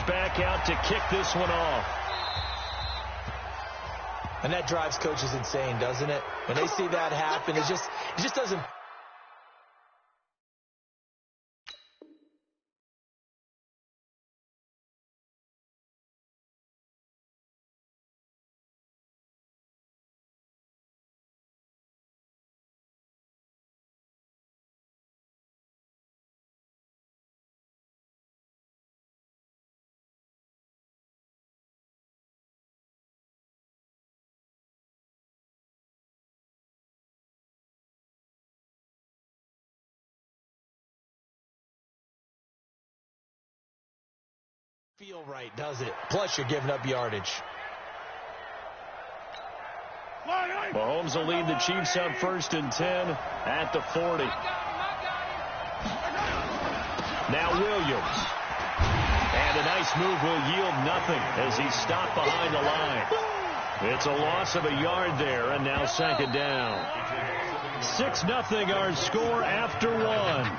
back out to kick this one off. And that drives coaches insane, doesn't it? When they see that happen, it just doesn't. Feel right, does it? Plus, you're giving up yardage. Mahomes will lead the Chiefs up 1st and 10 at the 40. Now Williams. And a nice move will yield nothing as he's stopped behind the line. It's a loss of a yard there, and now 2nd down. 6-0 our score after 1.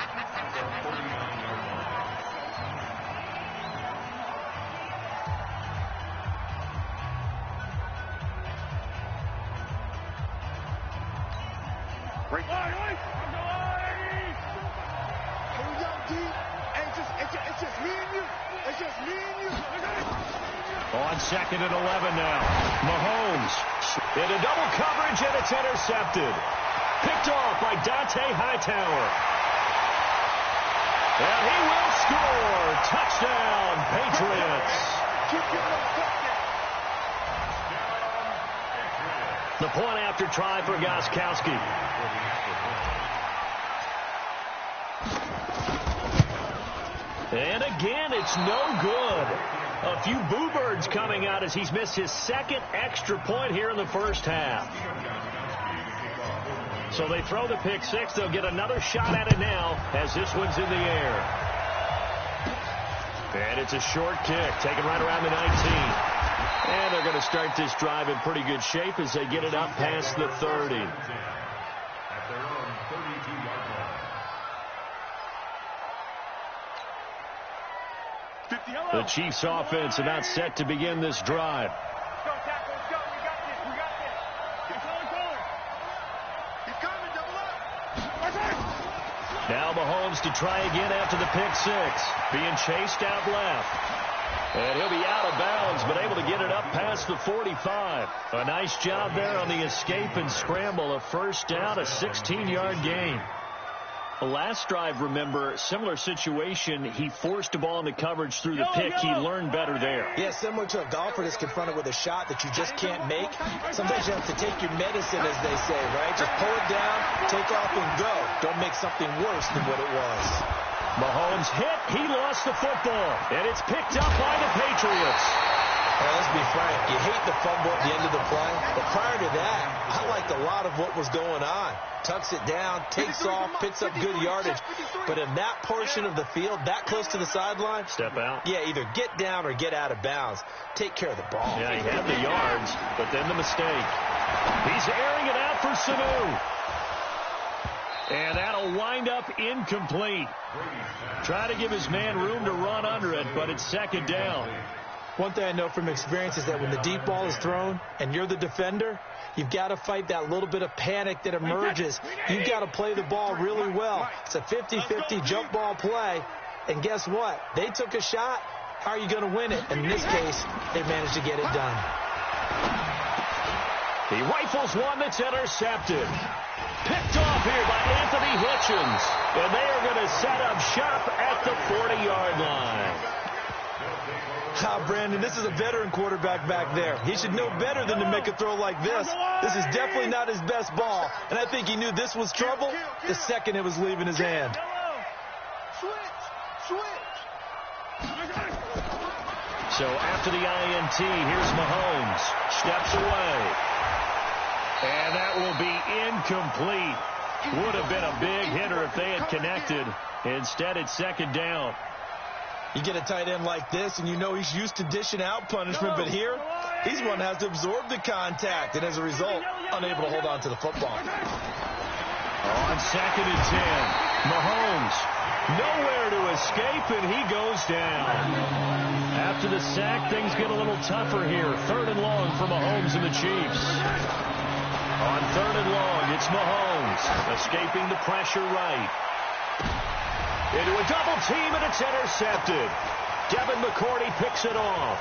On 2nd and 11 now. Mahomes into double coverage, and it's intercepted. Picked off by Dante Hightower. And he will score. Touchdown, Patriots. The point after try for Gostkowski. And again, it's no good. A few boo birds coming out as he's missed his 2nd extra point here in the first half. So they throw the pick 6. They'll get another shot at it now as this one's in the air. And it's a short kick taken right around the 19. And they're going to start this drive in pretty good shape as they get it up past the 30. The Chiefs offense about set to begin this drive. Now Mahomes to try again after the pick 6. Being chased out left. And he'll be out of bounds, but able to get it up past the 45. A nice job there on the escape and scramble. A 1st down, a 16-yard gain. The last drive, remember, similar situation. He forced a ball into coverage through the pick. He learned better there. Yeah, similar to a golfer that's confronted with a shot that you just can't make. Sometimes you have to take your medicine, as they say, right? Just pull it down, take off, and go. Don't make something worse than what it was. Mahomes hit. He lost the football. And it's picked up by the Patriots. Well, let's be frank. You hate the fumble at the end of the play. But prior to that, I liked a lot of what was going on. Tucks it down, takes off, picks up good yardage. But in that portion of the field, that close to the sideline, step out. Yeah, either get down or get out of bounds. Take care of the ball. Yeah, he had the yards, but then the mistake. He's airing it out for FinessA'hoe. And that'll wind up incomplete. Try to give his man room to run under it, but it's 2nd down. One thing I know from experience is that when the deep ball is thrown and you're the defender, you've got to fight that little bit of panic that emerges. You've got to play the ball really well. It's a 50-50 jump ball play. And guess what? They took a shot. How are you going to win it? And in this case, they managed to get it done. He rifles one that's intercepted. Picked off here by Anthony Hitchens. And they are going to set up shop at the 40-yard line. Brandon, this is a veteran quarterback back there. He should know better than to make a throw like this. This is definitely not his best ball. And I think he knew this was trouble the second it was leaving his hand. So after the INT, here's Mahomes. Steps away. And that will be incomplete. Would have been a big hitter if they had connected. Instead, it's 2nd down. You get a tight end like this, and you know he's used to dishing out punishment, but here, he's one that has to absorb the contact, and as a result, unable to hold on to the football. On 2nd and 10, Mahomes nowhere to escape, and he goes down. after the sack, things get a little tougher here. 3rd and long for Mahomes and the Chiefs. On 3rd and long, it's Mahomes escaping the pressure right. Into a double team, and it's intercepted. Devin McCourty picks it off.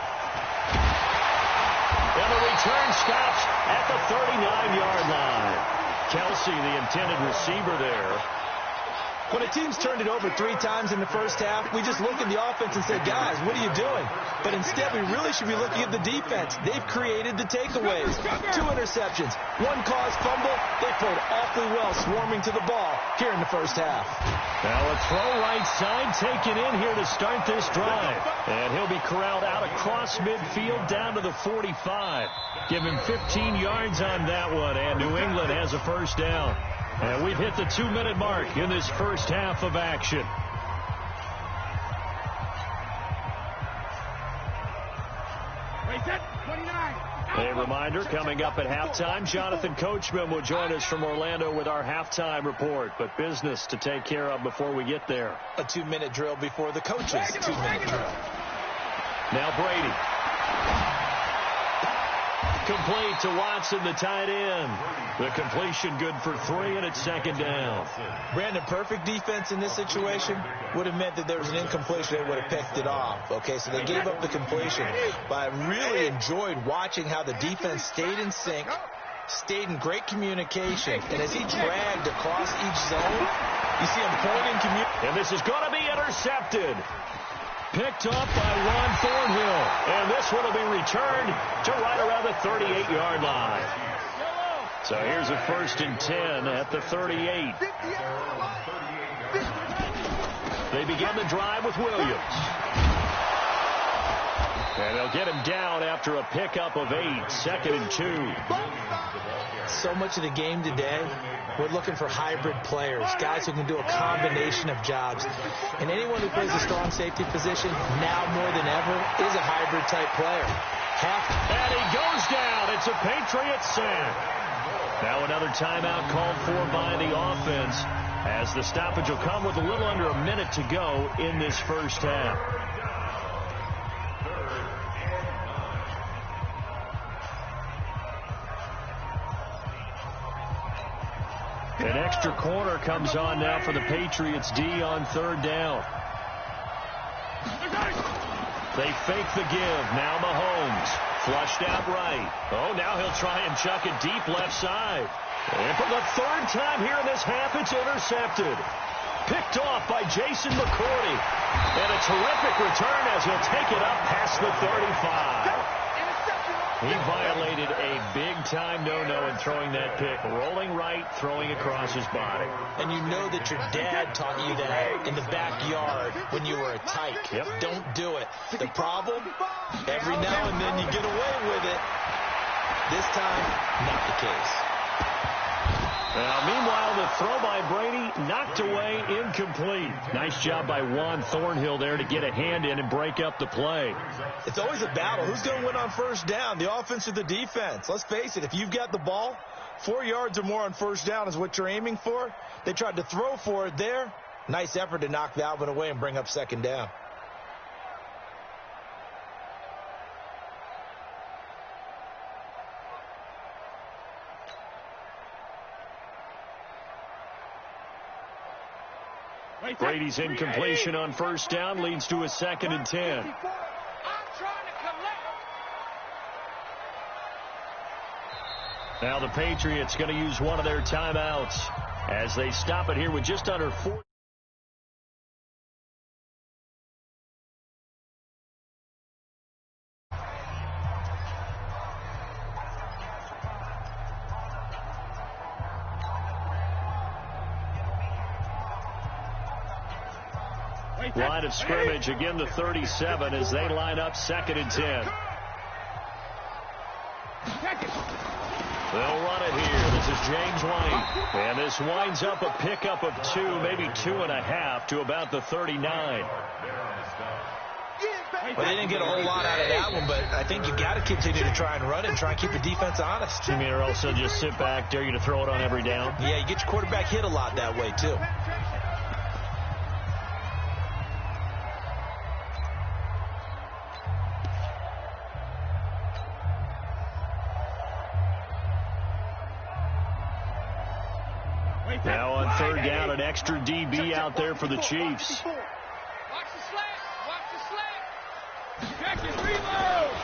And the return stops at the 39-yard line. Kelsey, the intended receiver there. When a team's turned it over 3 times in the first half, we just look at the offense and say, guys, what are you doing? But instead, we really should be looking at the defense. They've created the takeaways. 2 interceptions, 1 caused fumble. They played awfully well swarming to the ball here in the first half. Now a throw right side taken in here to start this drive. And he'll be corralled out across midfield down to the 45. Give him 15 yards on that one, and New England has a first down. And we've hit the 2-minute mark in this first half of action. A reminder, coming up at halftime, Jonathan Coachman will join us from Orlando with our halftime report. But business to take care of before we get there. A 2-minute drill before the coach's 2-minute drill. Now Brady. Complete to Watson, the tight end. The completion good for 3, and it's 2nd down. Brandon, perfect defense in this situation would have meant that there was an incompletion. They would have picked it off. Okay, so they gave up the completion. But I really enjoyed watching how the defense stayed in sync, stayed in great communication. And as he dragged across each zone, you see him pointing communication. And this is going to be intercepted. Picked up by Ron Thornhill. And this one will be returned to right around the 38-yard line. So here's a 1st and 10 at the 38. They begin the drive with Williams. And they'll get him down after a pickup of 8. 2nd and 2. So much of the game today, we're looking for hybrid players, guys who can do a combination of jobs. And anyone who plays a strong safety position, now more than ever, is a hybrid-type player. And he goes down. It's a Patriots sack. Now another timeout called for by the offense, as the stoppage will come with a little under a minute to go in this first half. An extra corner comes on now for the Patriots D on 3rd down. They fake the give. Now Mahomes. Flushed out right. Oh, now he'll try and chuck it deep left side. And for the 3rd time here in this half, it's intercepted. Picked off by Jason McCourty. And a terrific return as he'll take it up past the 35. He violated a big-time no-no in throwing that pick. Rolling right, throwing across his body. And you know that your dad taught you that in the backyard when you were a tyke. Yep. Don't do it. The problem, every now and then you get away with it. This time, not the case. Now, meanwhile, the throw by Brady knocked away, incomplete. Nice job by Juan Thornhill there to get a hand in and break up the play. It's always a battle. Who's going to win on 1st down, the offense or the defense? Let's face it, if you've got the ball, 4 yards or more on 1st down is what you're aiming for. They tried to throw for it there. Nice effort to knock Valvin away and bring up 2nd down. Brady's incompletion on 1st down leads to a 2nd and 10. Now the Patriots going to use one of their timeouts as they stop it here with just under 4. Line of scrimmage, again the 37 as they line up 2nd and 10. They'll run it here. This is James White. And this winds up a pickup of 2, maybe 2.5 to about the 39. Well, they didn't get a whole lot out of that one, but I think you got to continue to try and run it and try and keep the defense honest. You mean, or else they'll just sit back, dare you to throw it on every down? Yeah, you get your quarterback hit a lot that way, too. Now on third down, an extra DB out there for the Chiefs.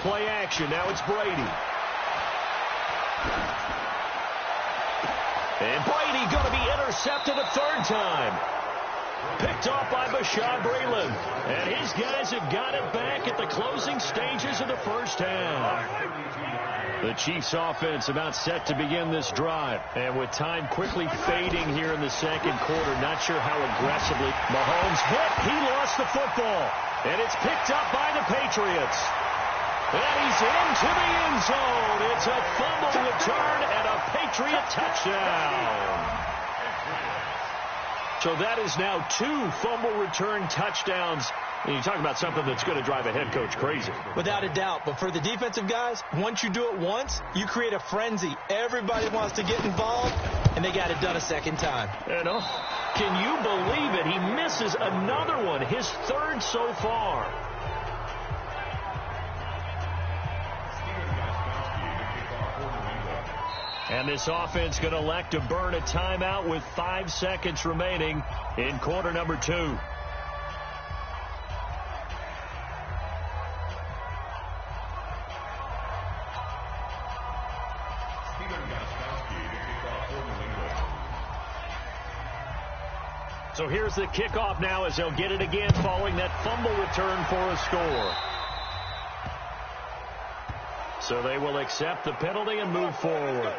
Play action. Now it's Brady. And Brady going to be intercepted a third time. Picked off by Bashaud Breeland. And his guys have got it back at the closing stages of the first half. The Chiefs offense about set to begin this drive. And with time quickly fading here in the second quarter, not sure how aggressively. Mahomes hit. He lost the football. And it's picked up by the Patriots. And he's into the end zone. It's a fumble return and a Patriot touchdown. So that is now 2 fumble return touchdowns. And you talk about something that's going to drive a head coach crazy. Without a doubt. But for the defensive guys, once you do it once, you create a frenzy. Everybody wants to get involved, and they got it done a second time. And can you believe it? He misses another one, his third so far. And this offense going to elect to burn a timeout with 5 seconds remaining in quarter number 2. So here's the kickoff now as they'll get it again following that fumble return for a score. So they will accept the penalty and move forward.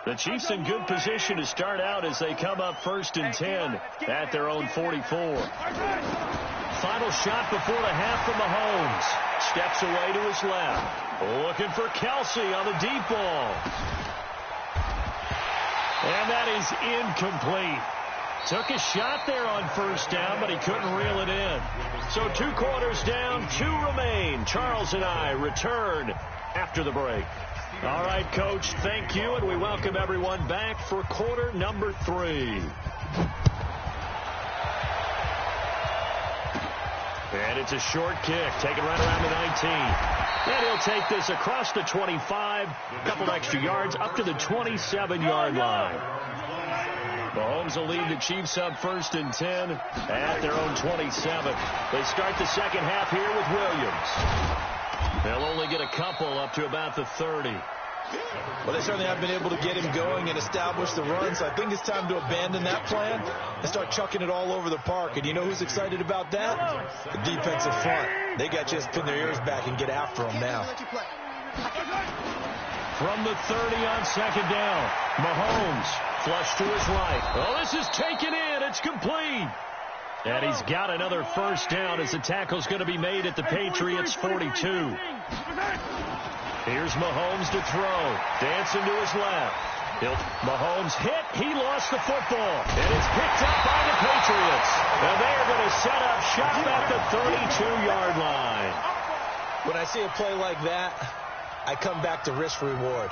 The Chiefs in good position to start out as they come up 1st and 10 at their own 44. Final shot before the half from Mahomes. Steps away to his left. Looking for Kelsey on the deep ball. And that is incomplete. Took a shot there on 1st down, but he couldn't reel it in. So 2 quarters down, 2 remain. Charles and I return after the break. All right, Coach, thank you, and we welcome everyone back for quarter number 3. And it's a short kick, taken right around the 19. And he'll take this across the 25, a couple extra yards, up to the 27-yard line. Mahomes will lead the Chiefs up 1st and 10 at their own 27. They start the second half here with Williams. They'll only get a couple up to about the 30. Well, they certainly have been able to get him going and establish the run, so I think it's time to abandon that plan and start chucking it all over the park. And you know who's excited about that? The defensive front. They got to just pin their ears back and get after him now. From the 30 on second down, Mahomes flush to his right. Oh, this is taken in. It's complete. And he's got another 1st down as the tackle's going to be made at the Patriots' 42. Here's Mahomes to throw. Dancing to his left. Mahomes hit. He lost the football. And it's picked up by the Patriots. And they're going to set up shop at the 32-yard line. When I see a play like that, I come back to risk-reward.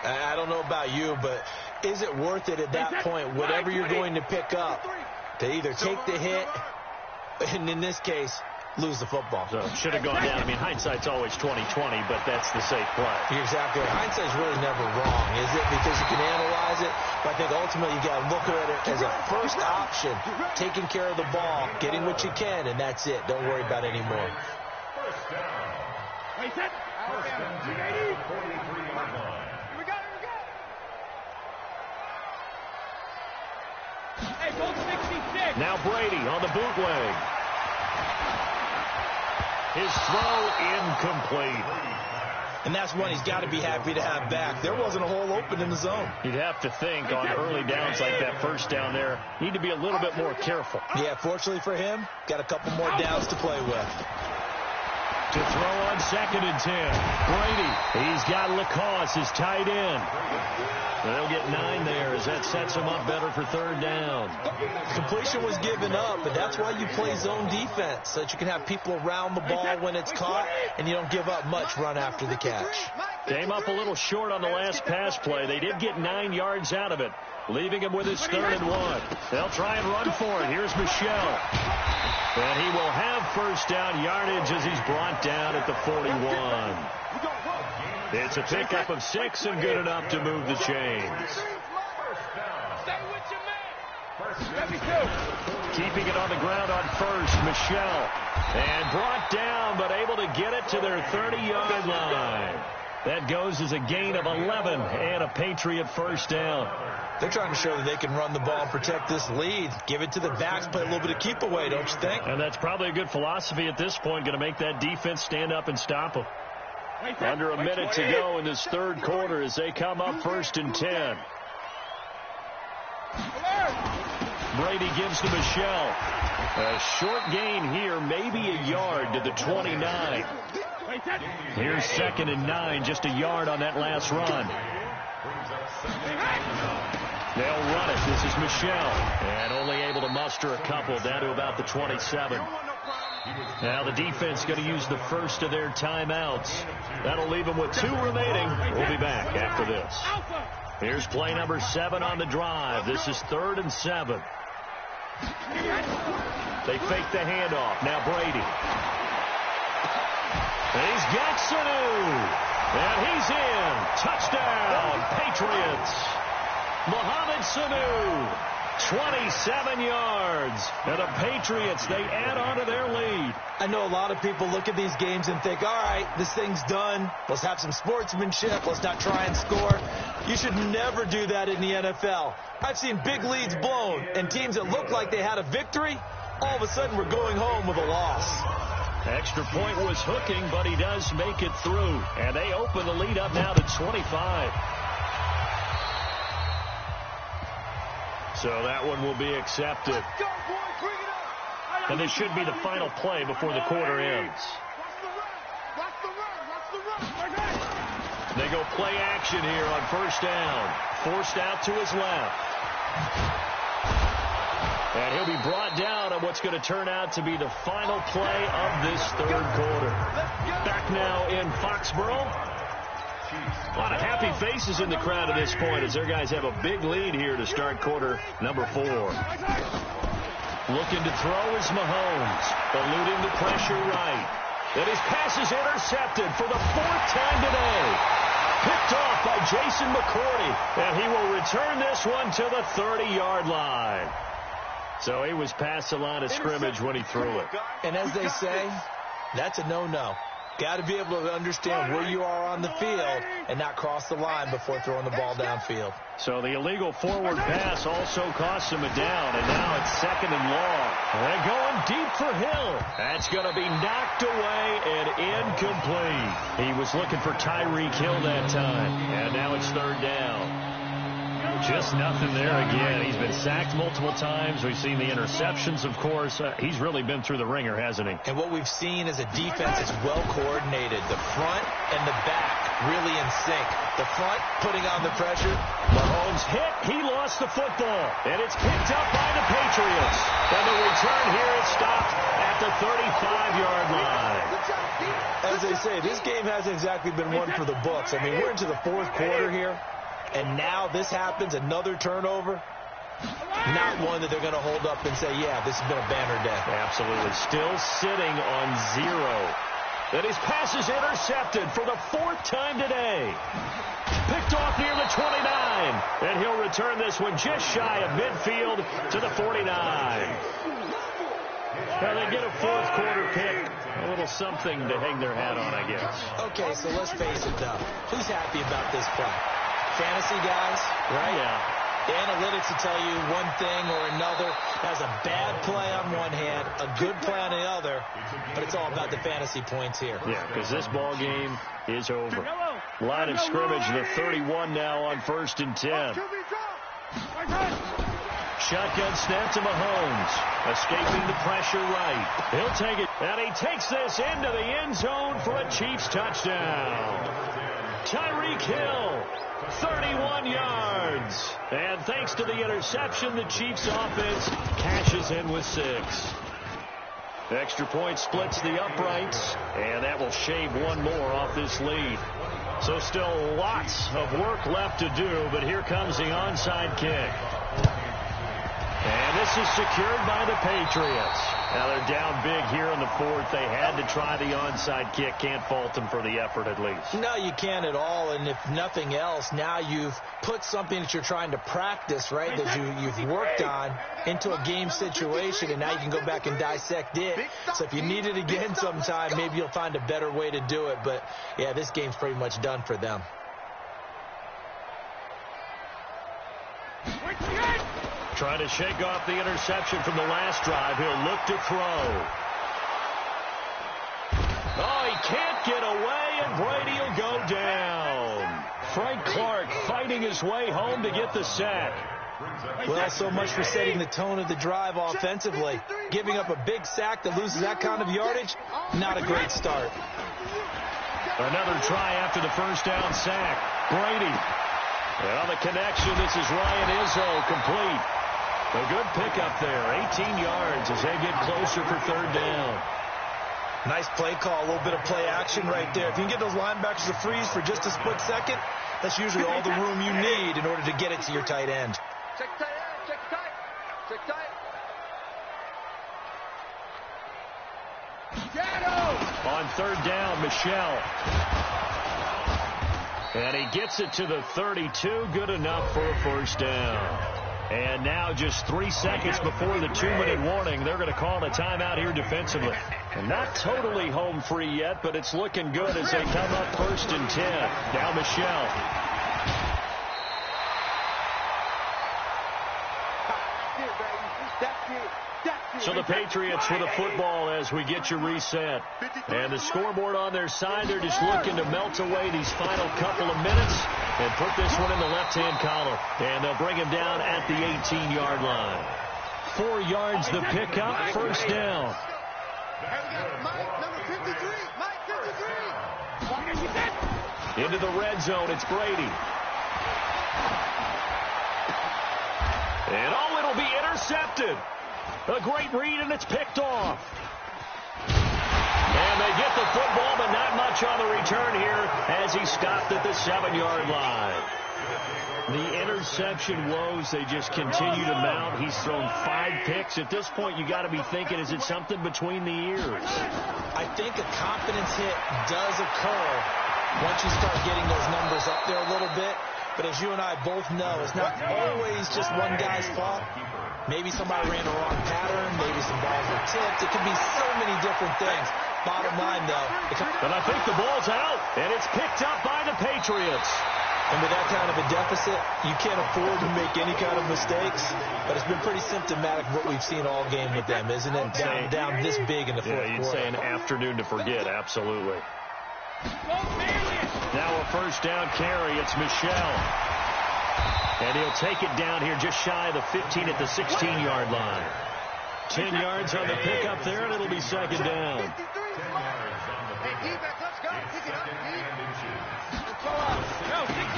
I don't know about you, but is it worth it at that point, whatever you're going to pick up, to either take the hit, and in this case, lose the football? So should have gone down. I mean, hindsight's always 20/20, but that's the safe play. You're exactly right. Hindsight's really never wrong, is it? Because you can analyze it, but I think ultimately you got to look at it as a first option, taking care of the ball, getting what you can, and that's it. Don't worry about it anymore. First down. Wait, set. First down. 43-yard line. Here we go. Hey, goal 66. Now Brady on the bootleg. His throw incomplete. And that's one he's got to be happy to have back. There wasn't a hole open in the zone. You'd have to think on early downs like that first down there, need to be a little bit more careful. Yeah, fortunately for him, got a couple more downs to play with. To throw on 2nd and 10. Brady, he's got Lacoste, his tight end. They'll get 9 there as that sets them up better for 3rd down. Completion was given up, but that's why you play zone defense, so that you can have people around the ball when it's caught, and you don't give up much run after the catch. Came up a little short on the last pass play. They did get 9 yards out of it, leaving him with his 3rd and 1. They'll try and run for it. Here's Michel. And he will have first down yardage as he's brought down at the 41. It's a pickup of 6 and good enough to move the chains. Keeping it on the ground on first, Michel. And brought down, but able to get it to their 30-yard line. That goes as a gain of 11 and a Patriot first down. They're trying to show that they can run the ball and protect this lead. Give it to the backs, play a little bit of keep away, don't you think? And that's probably a good philosophy at this point, going to make that defense stand up and stop them. Under a minute to go in this 3rd quarter as they come up 1st and 10. Brady gives to Michel. A short gain here, maybe a yard to the 29. Here's 2nd and 9, just a yard on that last run. They'll run it. This is Michel. And only able to muster a couple down to about the 27. Now the defense going to use the first of their timeouts. That'll leave them with 2 remaining. We'll be back after this. Here's play number 7 on the drive. This is 3rd and 7. They fake the handoff. Now Brady. He's got Sanu. And he's in. Touchdown, Patriots. Mohamed Sanu. 27 yards. And the Patriots, they add on to their lead. I know a lot of people look at these games and think, all right, this thing's done. Let's have some sportsmanship. Let's not try and score. You should never do that in the NFL. I've seen big leads blown, and teams that look like they had a victory, all of a sudden we're going home with a loss. Extra point was hooking, but he does make it through. And they open the lead up now to 25. So that one will be accepted. And this should be the final play before the quarter ends. They go play action here on first down. Forced out to his left. And he'll be brought down on what's going to turn out to be the final play of this 3rd quarter. Back now in Foxborough. A lot of happy faces in the crowd at this point as their guys have a big lead here to start quarter number 4. Looking to throw is Mahomes, eluding the pressure right. And his pass is intercepted for the 4th time today. Picked off by Jason McCourty, and he will return this one to the 30-yard line. So he was past the line of scrimmage when he threw it. And as they say, that's a no-no. Got to be able to understand where you are on the field and not cross the line before throwing the ball downfield. So the illegal forward pass also cost him a down, and now it's 2nd and long. They're going deep for Hill. That's going to be knocked away and incomplete. He was looking for Tyreek Hill that time, and now it's 3rd down. Just nothing there again. He's been sacked multiple times. We've seen the interceptions, of course. He's really been through the ringer, hasn't he? And what we've seen is a defense that's well coordinated. The front and the back really in sync. The front putting on the pressure. Mahomes hit. He lost the football. And it's picked up by the Patriots. And the return here is stopped at the 35-yard line. As they say, this game hasn't exactly been one for the books. I mean, we're into the 4th quarter here. And now this happens, another turnover. Not one that they're going to hold up and say, yeah, this has been a banner day. Absolutely. Still sitting on 0. And his pass is intercepted for the 4th time today. Picked off near the 29. And he'll return this one just shy of midfield to the 49. Now they get a 4th quarter pick. A little something to hang their hat on, I guess. Okay, so let's face it, though. Who's happy about this play? Fantasy guys, right? Yeah. The analytics will tell you one thing or another. That's a bad play on one hand, a good play on the other, but it's all about the fantasy points here. Yeah, because this ball game is over. Line of scrimmage, the 31 now on 1st and 10. Shotgun snap to Mahomes. Escaping the pressure right. He'll take it, and he takes this into the end zone for a Chiefs touchdown. Tyreek Hill. 31 yards. And thanks to the interception, the Chiefs offense cashes in with 6. Extra point splits the uprights, and that will shave one more off this lead. So still lots of work left to do, but here comes the onside kick. And this is secured by the Patriots. Now they're down big here in the fourth. They had to try the onside kick. Can't fault them for the effort at least. No, you can't at all. And if nothing else, now you've put something that you're trying to practice, right, that you've worked on into a game situation, and now you can go back and dissect it. So if you need it again sometime, maybe you'll find a better way to do it. But, yeah, this game's pretty much done for them. Trying to shake off the interception from the last drive. He'll look to throw. Oh, he can't get away, and Brady will go down. Frank Clark fighting his way home to get the sack. Well, so much for setting the tone of the drive offensively. Giving up a big sack that loses that kind of yardage, not a great start. Another try after the first down sack. Brady. And on the connection, this is FinessA'hoe complete. A good pickup there, 18 yards as they get closer for third down. Nice play call, a little bit of play action right there. If you can get those linebackers to freeze for just a split second, that's usually all the room you need in order to get it to your tight end. Check tight end, check tight, check tight. Shadow! On third down, Michelle. And he gets it to the 32, good enough for a first down. And now just 3 seconds before the 2-minute warning, they're going to call a timeout here defensively. And not totally home free yet, but it's looking good as they come up 1st and 10. Now Michelle. So the Patriots with the football as we get you reset. And the scoreboard on their side, they're just looking to melt away these final couple of minutes and put this one in the left-hand column. And they'll bring him down at the 18-yard line. 4 yards the pickup, first down. Into the red zone, it's Brady. And oh, it'll be intercepted. A great read, and it's picked off. And they get the football, but not much on the return here as he stopped at the 7-yard line. The interception woes, they just continue to mount. He's thrown 5 picks. At this point, you got to be thinking, is it something between the ears? I think a confidence hit does occur once you start getting those numbers up there a little bit. But as you and I both know, it's not always just one guy's fault. Maybe somebody ran the wrong pattern. Maybe some balls were tipped. It could be so many different things. Bottom line, though. But I think the ball's out, and it's picked up by the Patriots. And with that kind of a deficit, you can't afford to make any kind of mistakes. But it's been pretty symptomatic of what we've seen all game with them, isn't it? Down this big in the fourth quarter. You'd say an afternoon to forget, absolutely. Now a first down carry. It's Michelle. And he'll take it down here just shy of the 15 at the 16-yard line. 10 yards on the pickup there, and it'll be second down.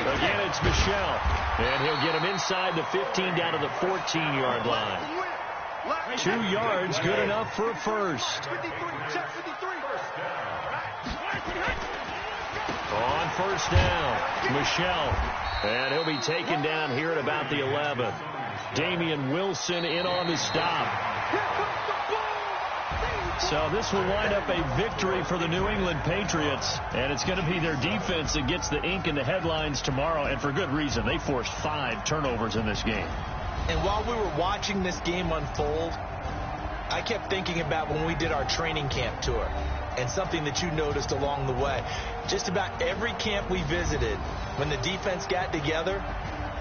Again, it's Michelle. And he'll get him inside the 15 down to the 14-yard line. 2 yards, good enough for a first. On first down, Michelle. And he'll be taken down here at about the 11. Damian Wilson in on the stop. So this will wind up a victory for the New England Patriots. And it's going to be their defense that gets the ink in the headlines tomorrow. And for good reason. They forced 5 turnovers in this game. And while we were watching this game unfold, I kept thinking about when we did our training camp tour. And something that you noticed along the way. Just about every camp we visited, when the defense got together,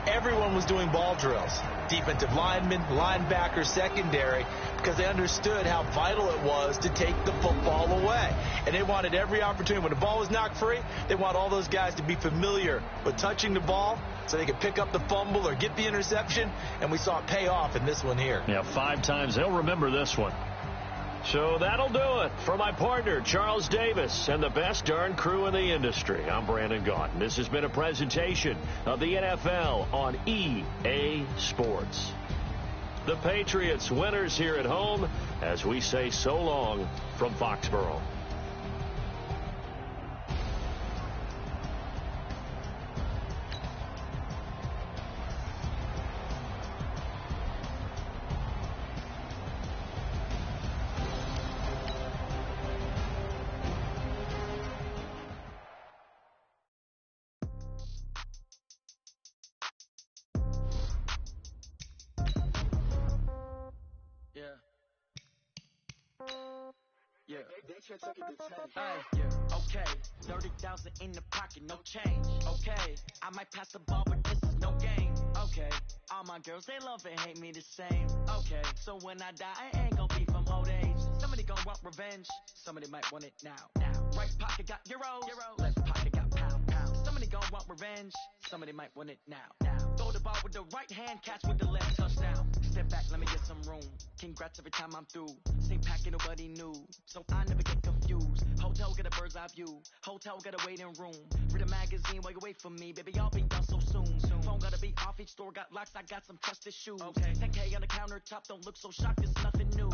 everyone was doing ball drills. Defensive linemen, linebackers, secondary, because they understood how vital it was to take the football away. And they wanted every opportunity. When the ball was knocked free, they want all those guys to be familiar with touching the ball so they could pick up the fumble or get the interception. And we saw it pay off in this one here. Yeah, 5 times. They'll remember this one. So that'll do it for my partner, Charles Davis, and the best darn crew in the industry. I'm Brandon Gaughan. This has been a presentation of the NFL on EA Sports. The Patriots winners here at home as we say so long from Foxborough. Okay, 30,000 in the pocket, no change. Okay, I might pass the ball, but this is no game. Okay, all my girls, they love and hate me the same. Okay, so when I die, I ain't gon' be from old age. Somebody gon' want revenge, somebody might want it now. Right pocket got euros, left pocket got pound. Somebody gon' want revenge, somebody might want it now. Throw the ball with the right hand, catch with the left, touchdown. Step back, let me get some room. Congrats every time I'm through. Same packet, nobody knew, so I never get confused. Hotel get a bird's eye view, hotel got a waiting room. Read a magazine while you wait for me, baby, I'll be done so soon. Phone gotta be off, each store got locks, I got some trusted shoes. 10K on the countertop, don't look so shocked, it's nothing new.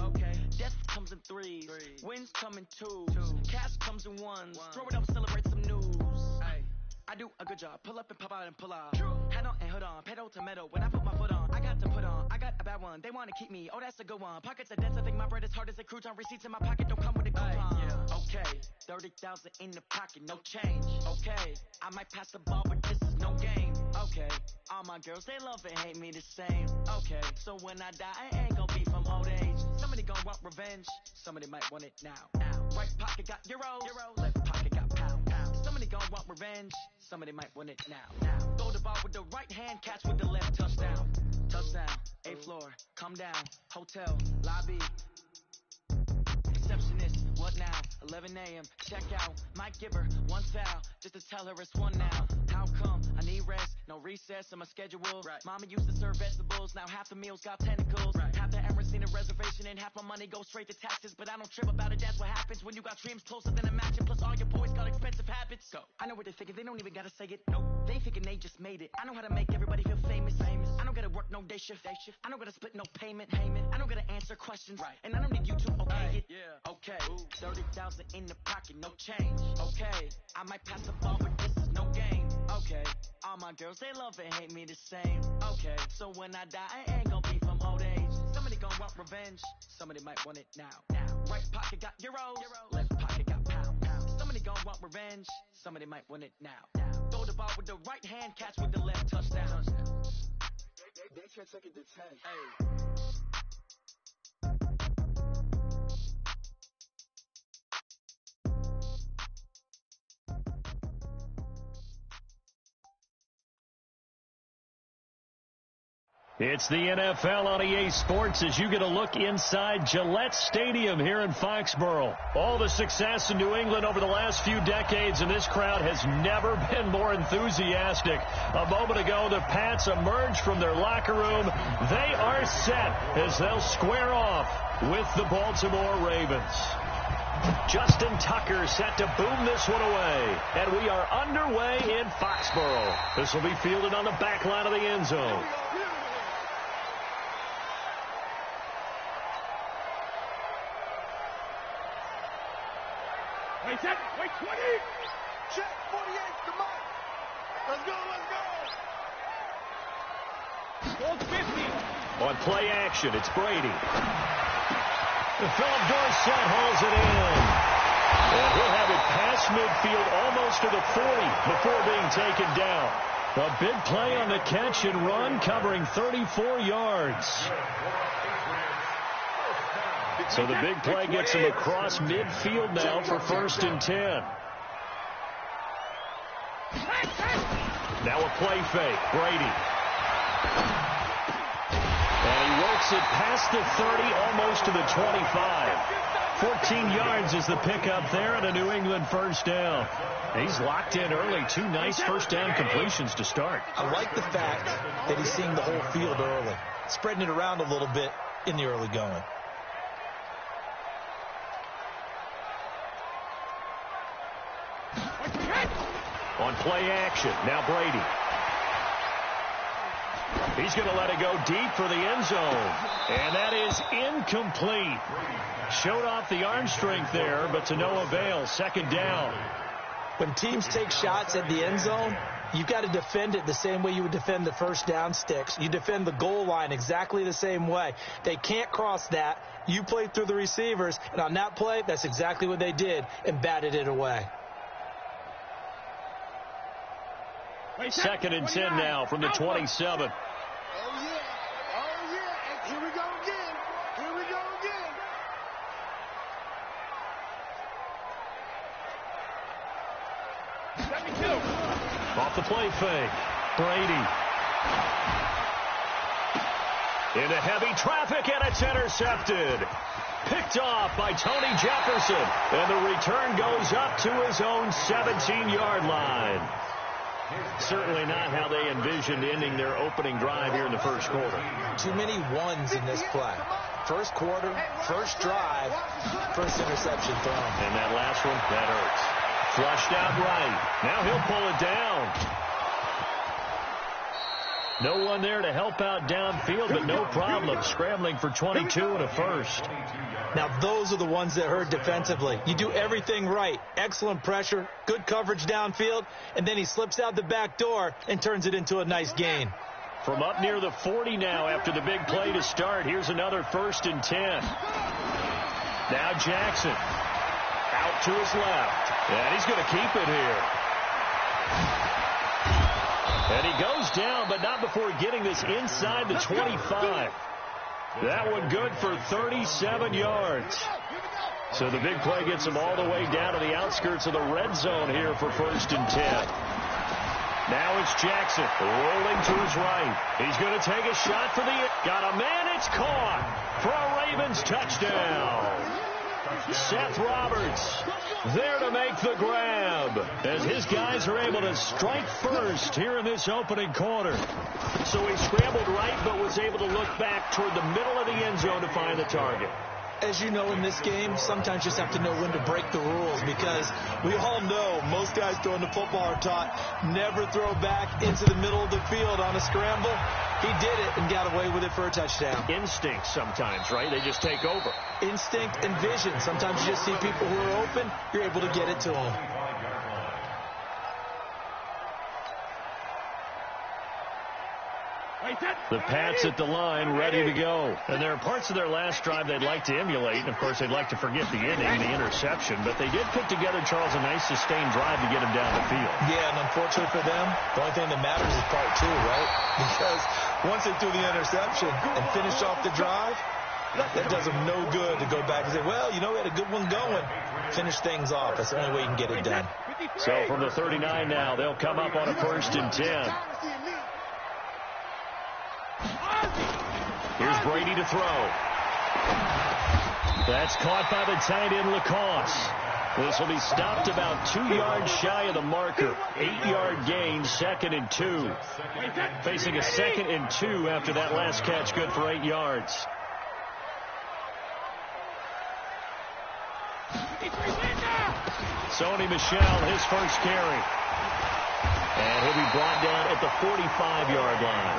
Death comes in threes, wins come in twos, cash comes in ones. Throw it up, celebrate some news. I do a good job, pull up and pop out and pull out. Head on and hood on, pedal to metal. When I put my foot on, I got to put on. I got a bad one, they wanna keep me. Oh, that's a good one. Pockets are dense, I think my bread is hard as a crouton. Receipts in my pocket don't come with a coupon. Okay, 30,000 in the pocket, no change. Okay, I might pass the ball, but this is no game. Okay, all my girls, they love and hate me the same. Okay, so when I die, I ain't gon' be from old age. Somebody gon' want revenge, somebody might want it now. Right pocket got euros, left pocket got pound. Somebody gon' want revenge, somebody might want it now. Throw the ball with the right hand, catch with the left, touchdown. Touchdown, 8th floor, come down, hotel, lobby. Receptionist, what now? 11 a.m., check out. Might give her one foul, just to tell her it's one now. How come? I need rest, no recess in my schedule. Mama used to serve vegetables, now half the meals got tentacles. Half the Emirates need a reservation and half my money goes straight to taxes. But I don't trip about it, that's what happens when you got dreams closer than a match. And plus all your boys got expensive habits. So I know what they're thinking, they don't even gotta say it. Nope. They thinking they just made it. I know how to make everybody feel famous. I don't gotta work no day shift. I don't gotta split no payment. I don't gotta answer questions. And I don't need you to okay it. Okay, 30,000 in the pocket, no change. Okay, I might pass the ball, but this is no game. Okay, all my girls, they love and hate me the same. Okay, so when I die, I ain't gon' be from old age. Somebody gon' want revenge, somebody might want it now. Right pocket got euros, left pocket got pound. Somebody gon' want revenge, somebody might want it now. Throw the ball with the right hand, catch with the left, touchdown. They can't take it to 10. It's the NFL on EA Sports as you get a look inside Gillette Stadium here in Foxborough. All the success in New England over the last few decades, and this crowd has never been more enthusiastic. A moment ago, the Pats emerged from their locker room. They are set as they'll square off with the Baltimore Ravens. Justin Tucker set to boom this one away. And we are underway in Foxborough. This will be fielded on the back line of the end zone. Wait, set, wait, 20. Check, 48, come on. Let's go, let's go. 50. On play action, it's Brady. And Philip Dorsett hauls it in. And he'll have it past midfield almost to the 40 before being taken down. A big play on the catch and run, covering 34 yards. So the big play gets him across midfield now for 1st and 10. Now a play fake. Brady. And he works it past the 30, almost to the 25. 14 yards is the pickup there and a New England 1st down. He's locked in early. 2 nice 1st down completions to start. I like the fact that he's seeing the whole field early, spreading it around a little bit in the early going. On play action, now Brady. He's going to let it go deep for the end zone. And that is incomplete. Showed off the arm strength there, but to no avail. 2nd down. When teams take shots at the end zone, you've got to defend it the same way you would defend the 1st down sticks. You defend the goal line exactly the same way. They can't cross that. You play through the receivers, and on that play, that's exactly what they did and batted it away. 2nd and 10 now from the 27. Oh, yeah. Oh, yeah. Here we go again. Here we go again. Off the play fake. Brady. Into heavy traffic, and it's intercepted. Picked off by Tony Jefferson. And the return goes up to his own 17-yard line. Certainly not how they envisioned ending their opening drive here in the first quarter. Too many ones in this play. First quarter, first drive, first interception thrown. And that last one, that hurts. Flushed out right. Now he'll pull it down. No one there to help out downfield, but no problem. Scrambling for 22 and a first. Now, those are the ones that hurt defensively. You do everything right. Excellent pressure, good coverage downfield, and then he slips out the back door and turns it into a nice gain. From up near the 40 now after the big play to start, here's another 1st and 10. Now Jackson out to his left, and he's going to keep it here. And he goes down, but not before getting this inside the 25. That one good for 37 yards. So the big play gets him all the way down to the outskirts of the red zone here for 1st and 10. Now it's Jackson rolling to his right. He's going to take a shot for the... Got a man, it's caught for a Ravens touchdown. Seth Roberts there to make the grab as his guys are able to strike first here in this opening quarter. So he scrambled right but was able to look back toward the middle of the end zone to find the target. As you know, in this game, sometimes you just have to know when to break the rules, because we all know most guys throwing the football are taught never throw back into the middle of the field on a scramble. He did it and got away with it for a touchdown. Instinct sometimes, right? They just take over. Instinct and vision. Sometimes you just see people who are open, you're able to get it to them. The Pats at the line, ready to go. And there are parts of their last drive they'd like to emulate. And, of course, they'd like to forget the inning, the interception. But they did put together, Charles, a nice sustained drive to get him down the field. Yeah, and unfortunately for them, the only thing that matters is part 2, right? Because once they threw the interception and finished off the drive, that does them no good to go back and say, well, you know, we had a good one going. Finish things off. That's the only way you can get it done. So from the 39 now, they'll come up on a 1st and 10. Here's Brady to throw. That's caught by the tight end, Lacoste. This will be stopped about 2 yards shy of the marker. 8-yard gain, 2nd and 2. Facing a 2nd and 2 after that last catch, good for 8 yards. Sony Michel, his first carry. And he'll be brought down at the 45-yard line.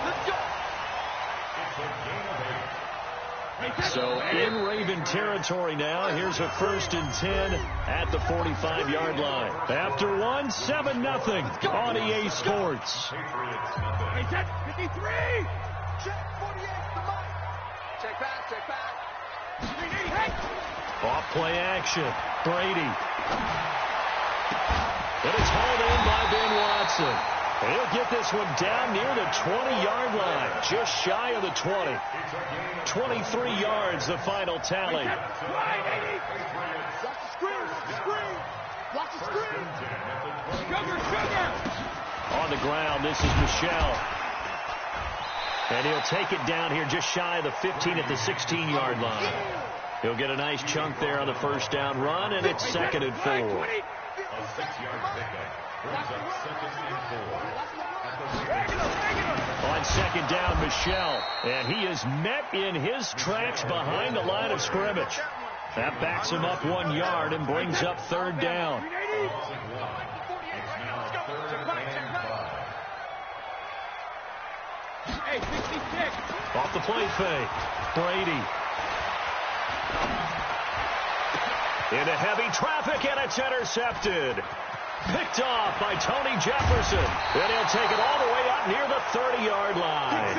Let's go. So in Raven territory now. Here's a 1st and 10 at the 45-yard line. After one, 7-0 on EA Sports. 53. Check 48 to Mike. Check back. Off play action. Brady. And it's hauled in by Ben Watson. And he'll get this one down near the 20-yard line, just shy of the 20. 23 yards, the final tally. Watch the screen. Sugar. On the ground, this is Michel. And he'll take it down here just shy of the 15 at the 16-yard line. He'll get a nice chunk there on the first down run, and it's 2nd and 4. A 6-yard pickup brings up 2nd and 4. On 2nd down, Michel. And he is met in his tracks behind the line of scrimmage. That backs him up 1 yard and brings up 3rd down. Off the play fake. Brady. Into heavy traffic, and it's intercepted. Picked off by Tony Jefferson. And he'll take it all the way up near the 30-yard line.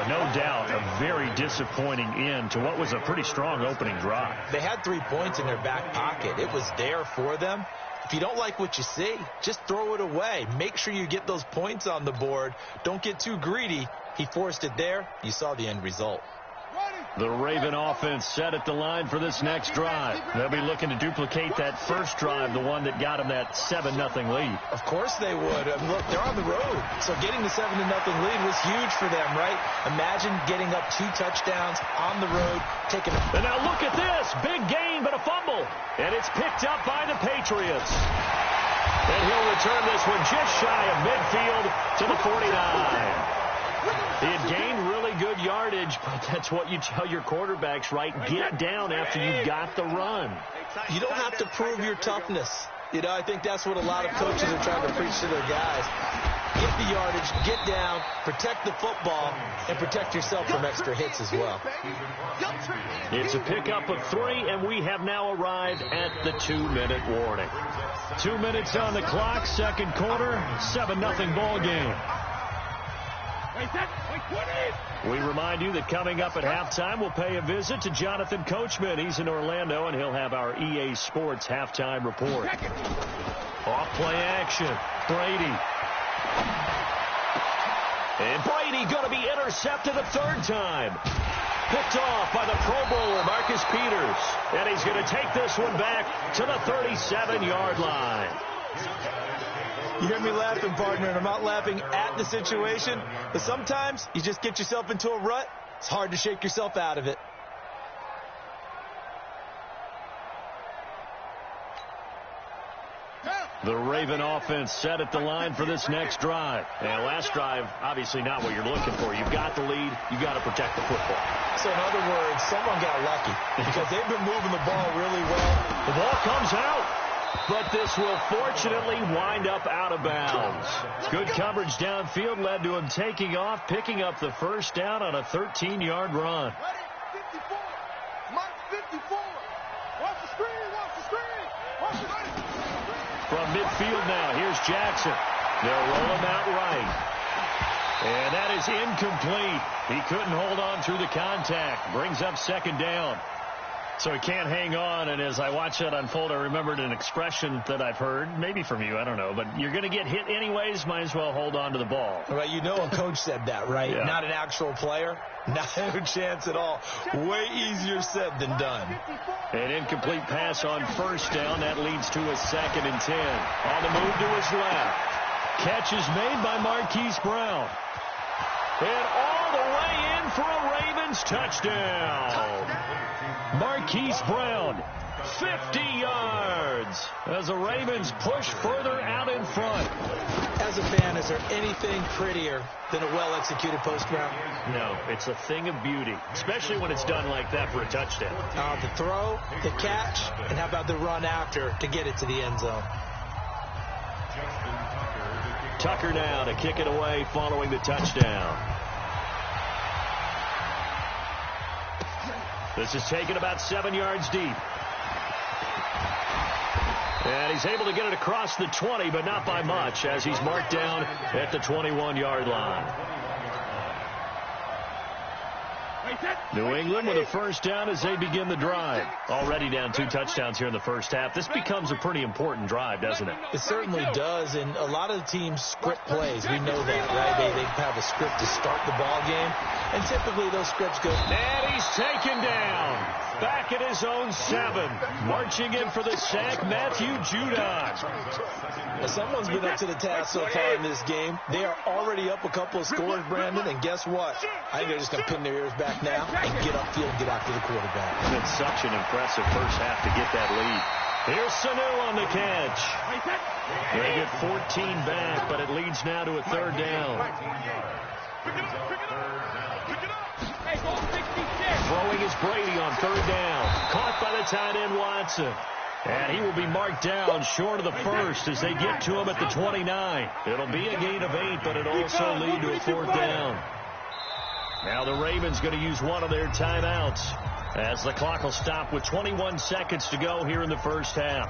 No doubt a very disappointing end to what was a pretty strong opening drive. They had 3 points in their back pocket. It was there for them. If you don't like what you see, just throw it away. Make sure you get those points on the board. Don't get too greedy. He forced it there. You saw the end result. Ready. The Raven offense set at the line for this next drive. They'll be looking to duplicate that first drive, the one that got them that 7-0 lead. Of course they would. Look, they're on the road, so getting the 7-0 lead was huge for them, right? Imagine getting up 2 touchdowns on the road, taking a... And now look at this. Big gain, but a fumble. And it's picked up by the Patriots. And he'll return this one just shy of midfield to the 49. He had gained really good yardage, but that's what you tell your quarterbacks, right? Get down after you've got the run. You don't have to prove your toughness. You know, I think that's what a lot of coaches are trying to preach to their guys. Get the yardage, get down, protect the football, and protect yourself from extra hits as well. It's a pickup of 3, and we have now arrived at the 2-minute warning. 2 minutes on the clock, second quarter, 7-0 ball game. We remind you that coming up at halftime, we'll pay a visit to Jonathan Coachman. He's in Orlando, and he'll have our EA Sports halftime report. Off play action. Brady. And Brady going to be intercepted a 3rd time. Picked off by the Pro Bowler, Marcus Peters. And he's going to take this one back to the 37-yard line. You hear me laughing, partner, and I'm not laughing at the situation, but sometimes you just get yourself into a rut. It's hard to shake yourself out of it. The Raven offense set at the line for this next drive. And last drive, obviously not what you're looking for. You've got the lead. You've got to protect the football. So in other words, someone got lucky because they've been moving the ball really well. The ball comes out. But this will fortunately wind up out of bounds. Good coverage downfield led to him taking off, picking up the first down on a 13-yard run. 54. Mark 54. Watch the screen. Watch the screen. Watch the screen. From midfield now, here's Jackson. They'll roll him out right. And that is incomplete. He couldn't hold on through the contact. Brings up second down. So he can't hang on, and as I watch that unfold, I remembered an expression that I've heard, maybe from you, I don't know, but you're going to get hit anyways, might as well hold on to the ball. Right, you know a coach said that, right? Yeah. Not an actual player. Not a chance at all. Way easier said than done. An incomplete pass on first down. That leads to a 2nd and 10. On the move to his left. Catch is made by Marquise Brown. And all the way in for a Ravens touchdown. Marquise Brown, 50 yards as the Ravens push further out in front. As a fan, is there anything prettier than a well-executed post route? No, it's a thing of beauty, especially when it's done like that for a touchdown. The throw, the catch, and how about the run after to get it to the end zone? Tucker now to kick it away following the touchdown. This is taken about 7 yards deep. And he's able to get it across the 20, but not by much, as he's marked down at the 21-yard line. New England with a first down as they begin the drive. Already down 2 touchdowns here in the first half. This becomes a pretty important drive, doesn't it? It certainly does, and a lot of the teams script plays. We know that, right? They have a script to start the ball game, and typically those scripts go... And he's taken down. Back at his own 7. Marching in for the sack, Matthew Judon. Now, someone's been up to the task so far in this game. They are already up a couple of scores, Brandon, and guess what? I think they're just going to pin their ears back now and get upfield and get after the quarterback. It's been such an impressive first half to get that lead. Here's Sanu on the catch. They get 14 back, but it leads now to a 3rd down. Throwing is Brady on 3rd down. Caught by the tight end Watson. And he will be marked down short of the first as they get to him at the 29. It'll be a gain of 8, but it'll also lead to a 4th down. Now the Ravens going to use one of their timeouts as the clock will stop with 21 seconds to go here in the first half.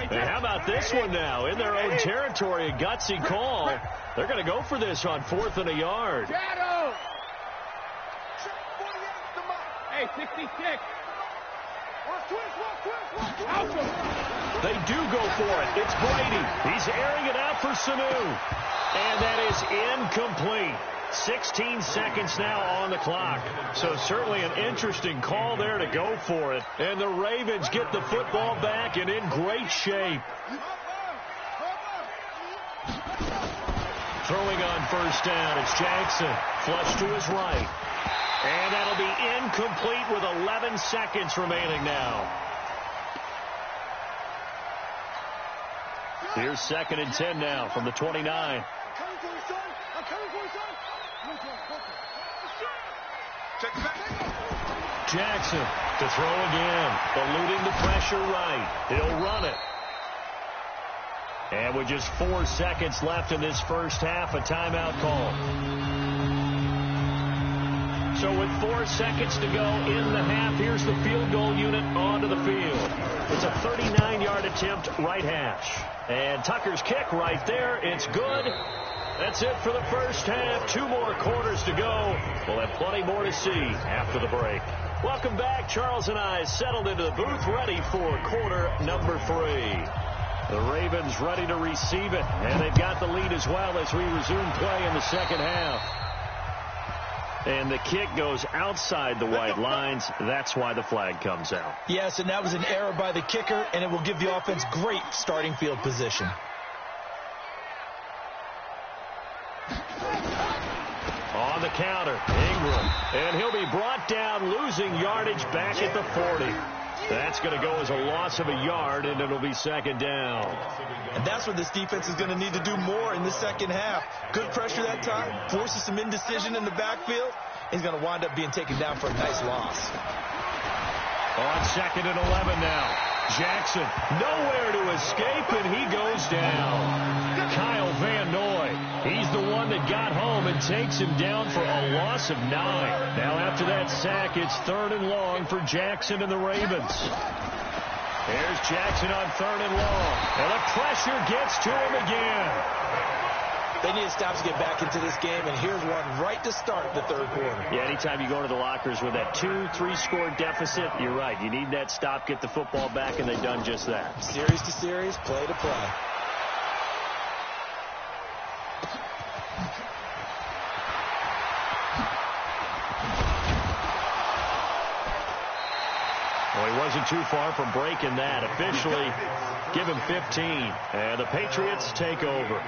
And how about this one now? In their own territory, a gutsy call. They're going to go for this on 4th and a yard. Hey, 66. They do go for it. It's Brady. He's airing it out for Sanu. And that is incomplete. 16 seconds now on the clock. So certainly an interesting call there to go for it. And the Ravens get the football back and in great shape. Throwing on first down, it's Jackson. Flush to his right. And that'll be incomplete with 11 seconds remaining now. Here's 2nd and 10 now from the 29. Jackson to throw again, eluding the pressure right. He'll run it. And with just 4 seconds left in this first half, a timeout call. So with 4 seconds to go in the half, here's the field goal unit onto the field. It's a 39-yard attempt, right hash. And Tucker's kick right there. It's good. That's it for the first half. 2 more quarters to go. We'll have plenty more to see after the break. Welcome back. Charles and I settled into the booth, ready for quarter number 3. The Ravens ready to receive it, and they've got the lead as well as we resume play in the second half. And the kick goes outside the white lines. That's why the flag comes out. Yes, and that was an error by the kicker, and it will give the offense great starting field position. On the counter, Ingram. And he'll be brought down, losing yardage back at the 40. That's going to go as a loss of a yard, and it'll be second down. And that's what this defense is going to need to do more in the second half. Good pressure that time, forces some indecision in the backfield. He's going to wind up being taken down for a nice loss. On 2nd and 11 now. Jackson, nowhere to escape, and he goes down. Kyle Van Noy, he's the one that got home and takes him down for a loss of 9. Now after that sack, it's 3rd and long for Jackson and the Ravens. There's Jackson on 3rd and long, and the pressure gets to him again. They need a stop to get back into this game, and here's one right to start the 3rd quarter. Yeah, anytime you go to the lockers with that 2-3 score deficit, you're right. You need that stop, get the football back, and they've done just that. Series to series, play to play. Well, he wasn't too far from breaking that. Officially, give him 15. And the Patriots take over.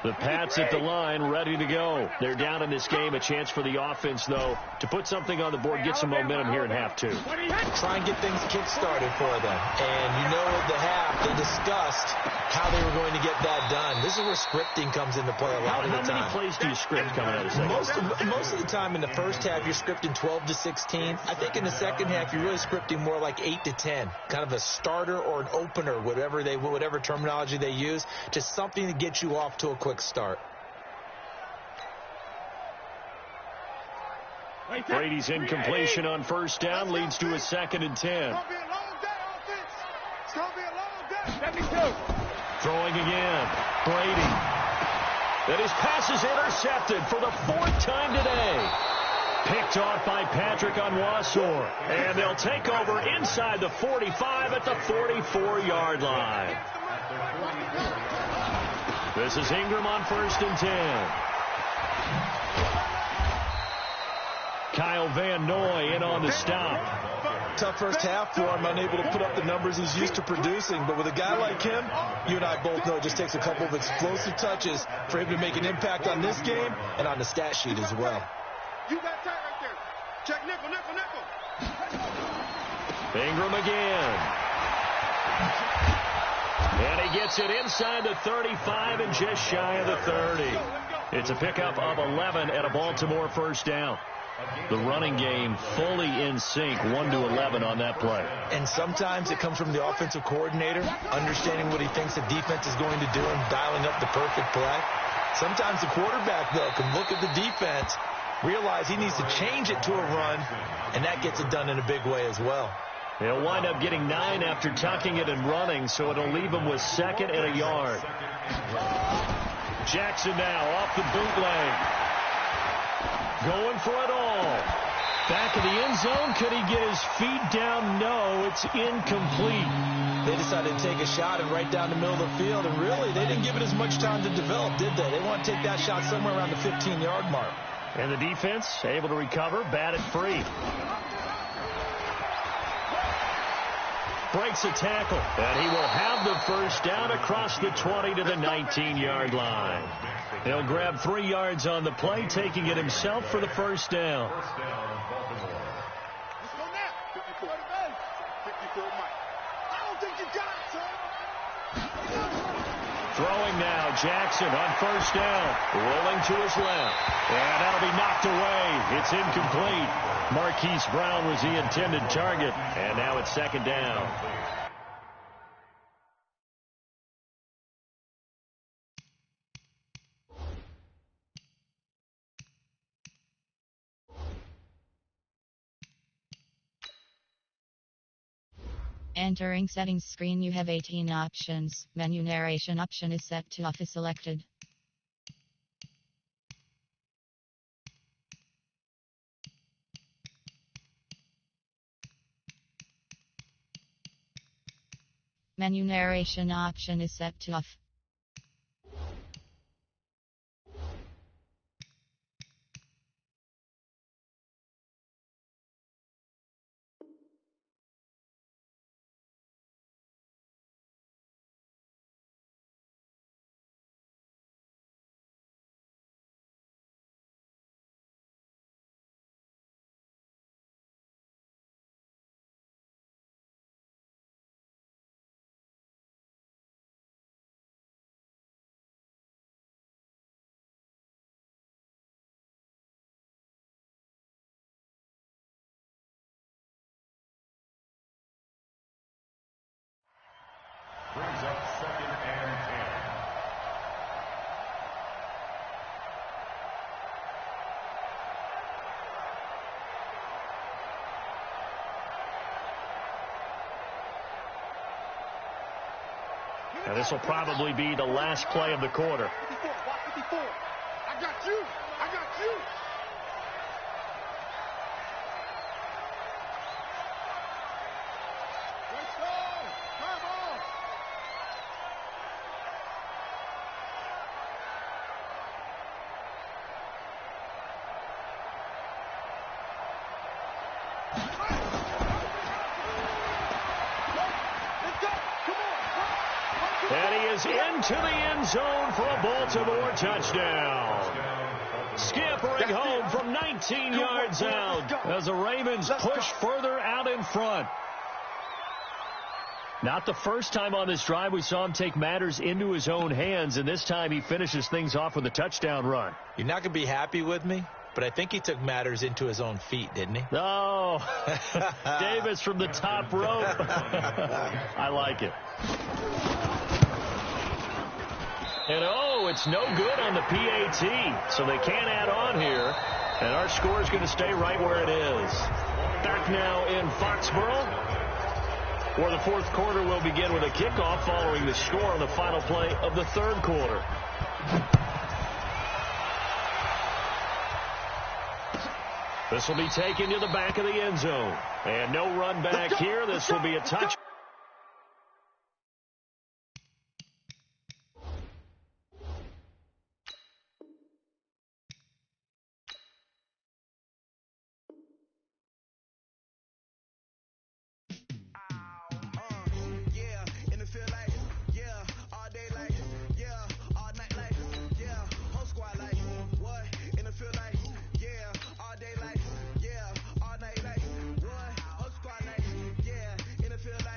The Pats at the line, ready to go. They're down in this game. A chance for the offense, though, to put something on the board, get some momentum here in half 2. Try and get things kick-started for them. And you know at the half, they discussed how they were going to get that done. This is where scripting comes into play a lot of the time. How many plays do you script coming out of the second? Most of the time in the first half, you're scripting 12 to 16. I think in the second half, you're really scripting more like 8 to 10. Kind of a starter or an opener, whatever terminology they use. Just something to get you off to a quick start. Brady's incompletion on first down leads to a 2nd and 10. Throwing again. Brady. And his pass is intercepted for the 4th time today. Picked off by Patrick Onwuasor. And they'll take over inside the 45 at the 44-yard line. This is Ingram on 1st and 10. Kyle Van Noy in on the stop. Tough first half for him, unable to put up the numbers he's used to producing. But with a guy like him, you and I both know it just takes a couple of explosive touches for him to make an impact on this game and on the stat sheet as well. You got tight right there. Check nickel, nickel, nickel. Ingram again. And he gets it inside the 35 and just shy of the 30. It's a pickup of 11 at a Baltimore first down. The running game fully in sync, 1-11 on that play. And sometimes it comes from the offensive coordinator, understanding what he thinks the defense is going to do and dialing up the perfect play. Sometimes the quarterback, though, can look at the defense, realize he needs to change it to a run, and that gets it done in a big way as well. He'll wind up getting 9 after tucking it and running, so it'll leave him with 2nd and a yard. Jackson now off the bootleg. Going for it all. Back of the end zone. Could he get his feet down? No, it's incomplete. They decided to take a shot and right down the middle of the field, and really, they didn't give it as much time to develop, did they? They want to take that shot somewhere around the 15-yard mark. And the defense able to recover, batted free. Breaks a tackle, and he will have the first down across the 20 to the 19-yard line. He'll grab 3 yards on the play, taking it himself for the first down. Let's go now. 54 to base. 54 Mike. I don't think you got it, son. Throwing now, Jackson on first down. Rolling to his left. And that'll be knocked away. It's incomplete. Marquise Brown was the intended target. And now it's second down. Entering settings screen, you have 18 options. Menu narration option is set to off is selected. Menu narration option is set to off. Brings up 2nd and 10. Now this will probably be the last play of the quarter. 54, watch 54. I got you. I got you. Let's go. Come on. Let's go. Come on. And he is into the end zone for a Baltimore touchdown. Scampering home from 19 yards out as the Ravens push further out in front. Not the first time on this drive we saw him take matters into his own hands, and this time he finishes things off with a touchdown run. You're not going to be happy with me, but I think he took matters into his own feet, didn't he? Oh, Davis from the top rope. I like it. And oh, it's no good on the PAT, so they can't add on here. And our score is going to stay right where it is. Back now in Foxborough, where the fourth quarter will begin with a kickoff following the score on the final play of the third quarter. This will be taken to the back of the end zone. And no run back here. This will be a touch. Feel like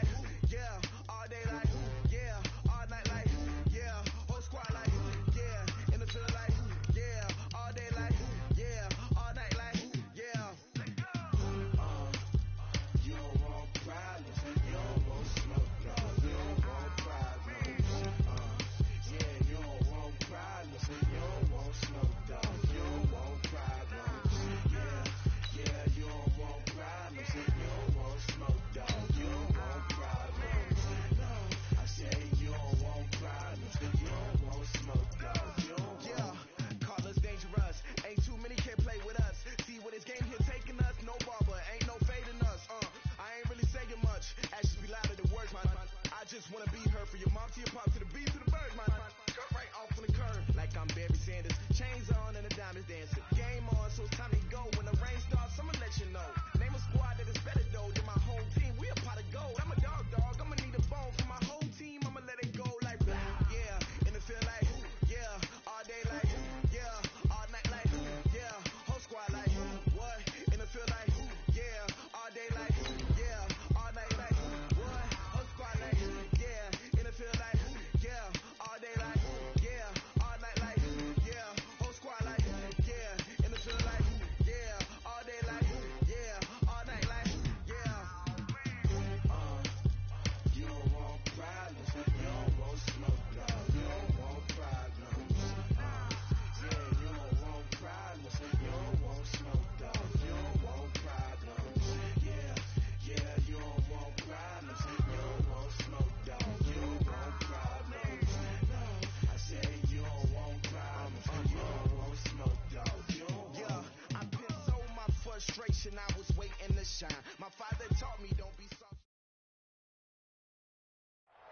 frustration, I was waiting to shine. My father taught me don't be soft.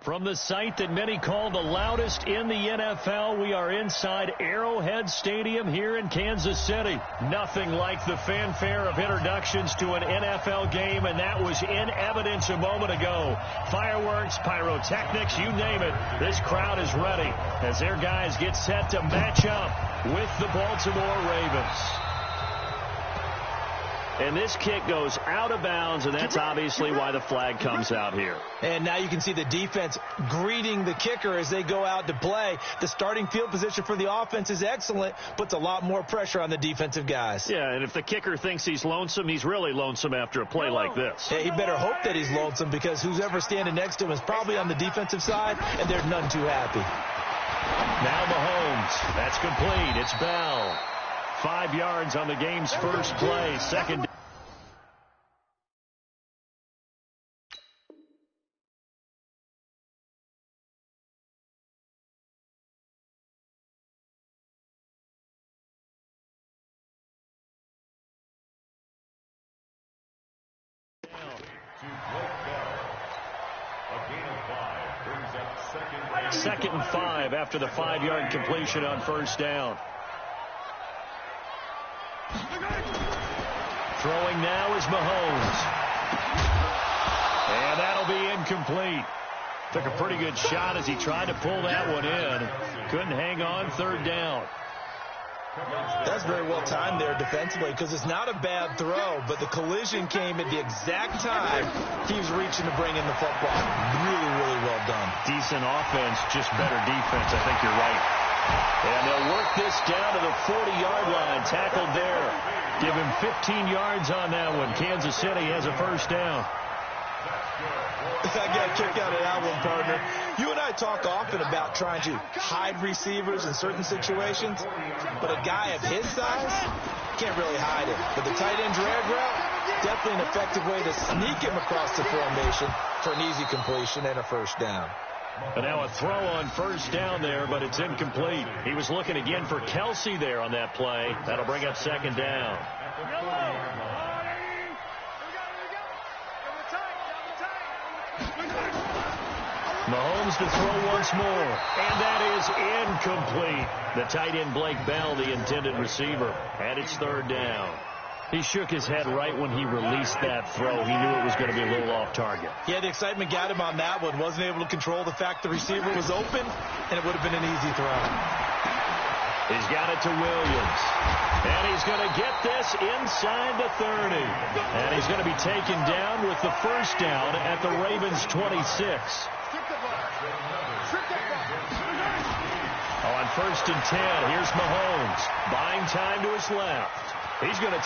From the site that many call the loudest in the NFL, we are inside Arrowhead Stadium here in Kansas City. Nothing like the fanfare of introductions to an NFL game, and that was in evidence a moment ago. Fireworks, pyrotechnics, you name it. This crowd is ready as their guys get set to match up with the Baltimore Ravens. And this kick goes out of bounds, and that's obviously why the flag comes out here. And now you can see the defense greeting the kicker as they go out to play. The starting field position for the offense is excellent, puts a lot more pressure on the defensive guys. Yeah, and if the kicker thinks he's lonesome, he's really lonesome after a play like this. Yeah, he better hope that he's lonesome because who's ever standing next to him is probably on the defensive side, and they're none too happy. Now Mahomes. That's complete. It's Bell. 5 yards on the game's first play. Second. Second and 5 after the 5-yard completion on first down. Throwing now is Mahomes. And that'll be incomplete. Took a pretty good shot as he tried to pull that one in. Couldn't hang on third down. That's very well timed there defensively because it's not a bad throw, but the collision came at the exact time he was reaching to bring in the football. Really, really well done. Decent offense, just better defense. I think you're right. And they'll work this down to the 40-yard line. Tackled there. Give him 15 yards on that one. Kansas City has a first down. I got a kick out of that one, partner. You and I talk often about trying to hide receivers in certain situations, but a guy of his size can't really hide it. But the tight end drag route, definitely an effective way to sneak him across the formation for an easy completion and a first down. And now a throw on first down there, but it's incomplete. He was looking again for Kelsey there on that play. That'll bring up second down. Mahomes to throw once more, and that is incomplete. The tight end Blake Bell, the intended receiver, and it's third down. He shook his head right when he released that throw. He knew it was going to be a little off target. Yeah, the excitement got him on that one. Wasn't able to control the fact the receiver was open, and it would have been an easy throw. He's got it to Williams. And he's going to get this inside the 30. And he's going to be taken down with the first down at the Ravens' 26. On first and 10, here's Mahomes. Buying time to his left. He's going to